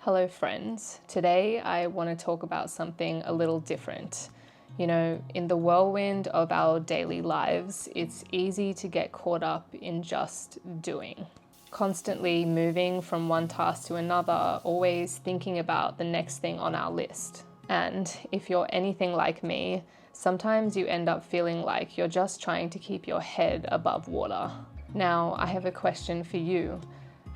Hello friends, today I want to talk about something a little different. You know, in the whirlwind of our daily lives, it's easy to get caught up in just doing. Constantly moving from one task to another, always thinking about the next thing on our list. And if you're anything like me, sometimes you end up feeling like you're just trying to keep your head above water. Now, I have a question for you.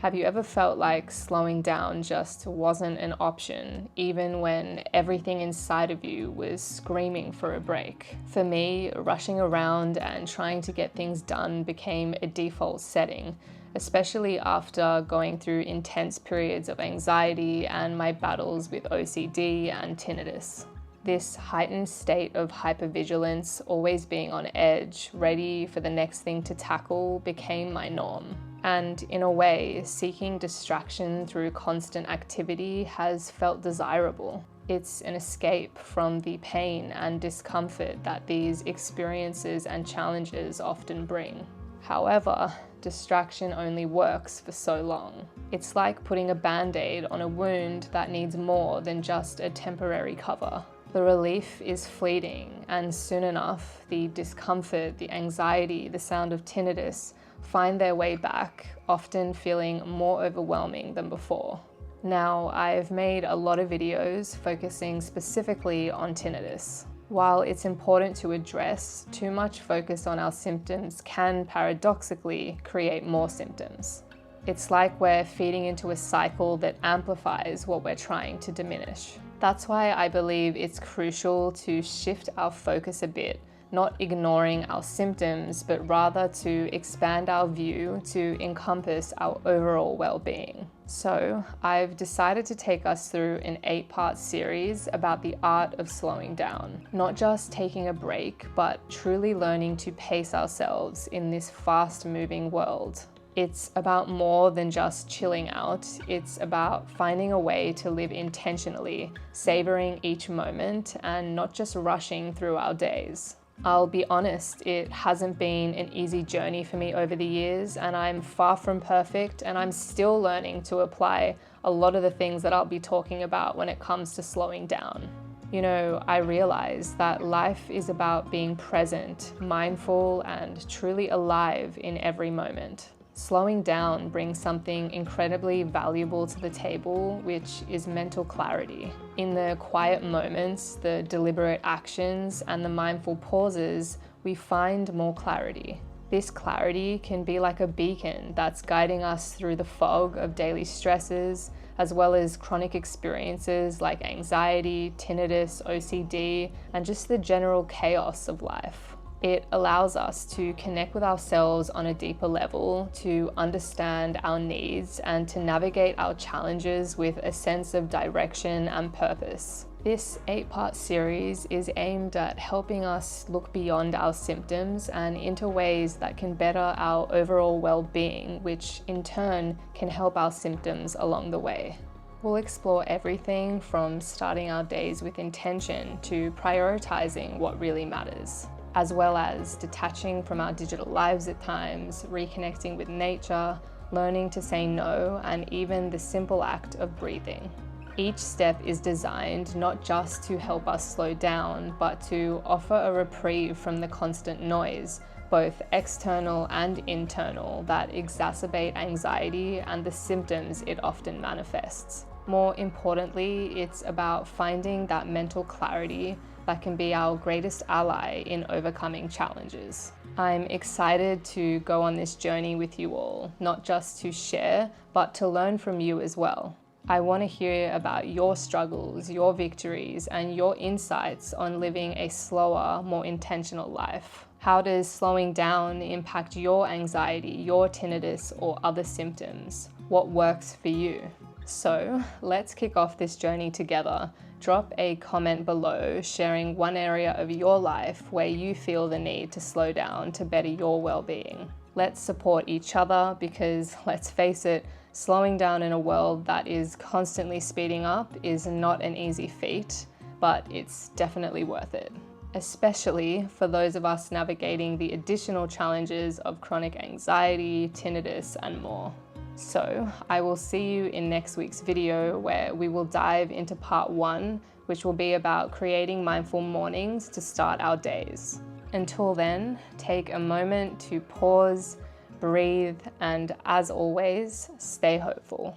Have you ever felt like slowing down just wasn't an option, even when everything inside of you was screaming for a break? For me, rushing around and trying to get things done became a default setting, especially after going through intense periods of anxiety and my battles with OCD and tinnitus. This heightened state of hypervigilance, always being on edge, ready for the next thing to tackle, became my norm. And in a way, seeking distraction through constant activity has felt desirable. It's an escape from the pain and discomfort that these experiences and challenges often bring. However, distraction only works for so long. It's like putting a band-aid on a wound that needs more than just a temporary cover. The relief is fleeting, and soon enough, the discomfort, the anxiety, the sound of tinnitus find their way back, often feeling more overwhelming than before. Now, I've made a lot of videos focusing specifically on tinnitus. While it's important to address, too much focus on our symptoms can paradoxically create more symptoms. It's like we're feeding into a cycle that amplifies what we're trying to diminish. That's why I believe it's crucial to shift our focus a bit, not ignoring our symptoms, but rather to expand our view to encompass our overall well-being. So I've decided to take us through an 8-part series about the art of slowing down. Not just taking a break, but truly learning to pace ourselves in this fast-moving world. It's about more than just chilling out. It's about finding a way to live intentionally, savoring each moment, and not just rushing through our days. I'll be honest, it hasn't been an easy journey for me over the years, and I'm far from perfect, and I'm still learning to apply a lot of the things that I'll be talking about when it comes to slowing down. You know, I realize that life is about being present, mindful, and truly alive in every moment. Slowing down brings something incredibly valuable to the table, which is mental clarity. In the quiet moments, the deliberate actions, and the mindful pauses, we find more clarity. This clarity can be like a beacon that's guiding us through the fog of daily stresses, as well as chronic experiences like anxiety, tinnitus, OCD, and just the general chaos of life. It allows us to connect with ourselves on a deeper level, to understand our needs, and to navigate our challenges with a sense of direction and purpose. This 8-part series is aimed at helping us look beyond our symptoms and into ways that can better our overall well-being, which in turn can help our symptoms along the way. We'll explore everything from starting our days with intention to prioritizing what really matters, as well as detaching from our digital lives at times, reconnecting with nature, learning to say no, and even the simple act of breathing. Each step is designed not just to help us slow down, but to offer a reprieve from the constant noise, both external and internal, that exacerbate anxiety and the symptoms it often manifests. More importantly, it's about finding that mental clarity that can be our greatest ally in overcoming challenges. I'm excited to go on this journey with you all, not just to share, but to learn from you as well. I want to hear about your struggles, your victories, and your insights on living a slower, more intentional life. How does slowing down impact your anxiety, your tinnitus, or other symptoms? What works for you? So let's kick off this journey together. Drop a comment below sharing one area of your life where you feel the need to slow down to better your well-being. Let's support each other because, let's face it, slowing down in a world that is constantly speeding up is not an easy feat, but it's definitely worth it, especially for those of us navigating the additional challenges of chronic anxiety, tinnitus, and more. So I will see you in next week's video, where we will dive into part 1, which will be about creating mindful mornings to start our days. Until then, take a moment to pause, breathe, and as always, stay hopeful.